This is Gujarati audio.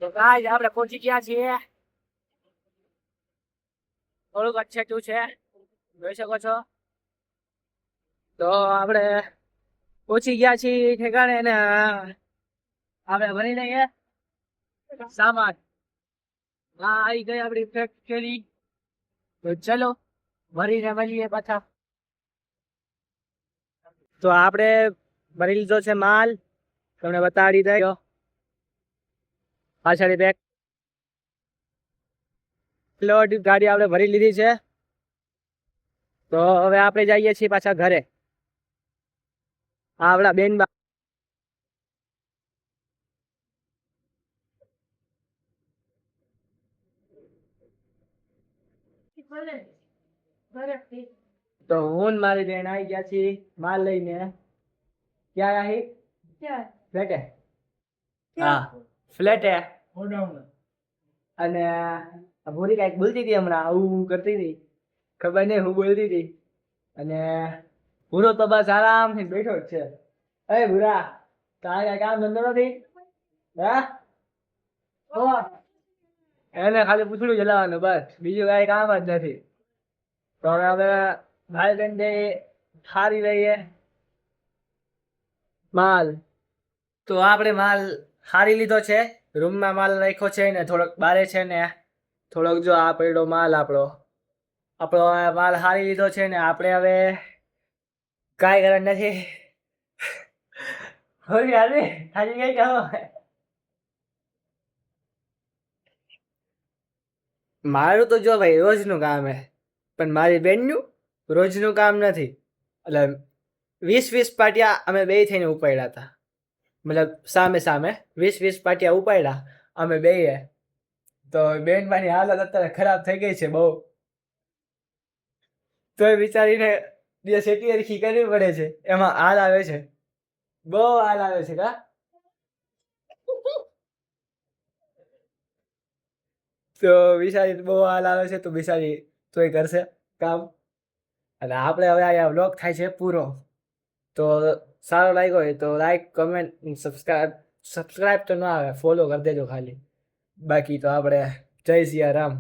તો ગાઈસ આપણે પહોંચી ગયા છીએ, થોડુંક અછેટું છે, જોઈ શકો છો. તો આપણે પહોંચી ગયા છીએ ઠેકાણે ને આપણે ભરી લઈએ સામાન. હા, આવી ગઈ આપણી ફેક્ટરી. તો ચલો ભરીને મળીએ પાછા. તો આપણે ભરી લીધો છે માલ, તમને બતાડી દો પાછળ બેક લોડ ગાડી આપણે ભરી લીધી છે. તો હવે આપણે જઈએ છીએ પાછા ઘરે. આપણા બેન તો હું મારી બેન આવી ગયા છીએ માલ લઈને. ક્યાં આવી? ફ્લેટે. હા, ફ્લેટે. અને ભૂરી કઈક બોલતી હતી હમણાં, આવું કરતી હતી, ખબર નહીં હું બોલતી હતી. અને ભૂરો તો બસ આરામથી બેઠો જ છે. અરે ભૂરા, તારે કઈ કામ ધંધો નથી? હા, એને ખાલી પૂછડું જલાવવાનું બસ, બીજું કઈ કામ જ નથી. તો હવે ભાઈ બેન હારી રહીએ માલ. તો આપણે માલ હારી લીધો છે, રૂમમાં માલ રાખ્યો છે ને થોડોક બારે છે ને થોડોક જો આ પડ્યો માલ આપણો માલ હારી લીધો છે ને આપણે હવે કાંઈ કરવા નથી. હોરી હારી હારી કઈ કામ. મારું તો જો ભાઈ રોજનું કામ હે, પણ મારી બેનનું રોજનું કામ નથી. એટલે 20 પાટિયા અમે બે થઈને ઉપાડ્યા હતા, મતલબ સામે સામે 20 પાટિયા ઉપાડ્યા અમે બેએ. તો બેન મારી હાલત અત્યારે ખરાબ થઈ ગઈ છે બહુ. તો એ વિચારીને સેટી હરખી કરવી પડે છે, એમાં હાલ આવે છે, બહુ હાલ આવે છે. કા તો બિચારી બહુ હાલ આવે છે, તો બિચારી તોય કરશે કામ. અને આપણે હવે અહીંયા વ્લોગ થાય છે પૂરો. તો સારો લાગ્યો હોય તો લાઈક, કમેન્ટ, સબસ્ક્રાઈબ તો ના આવે, ફોલો કરી દેજો ખાલી. બાકી તો આપણે જય સિયા રામ.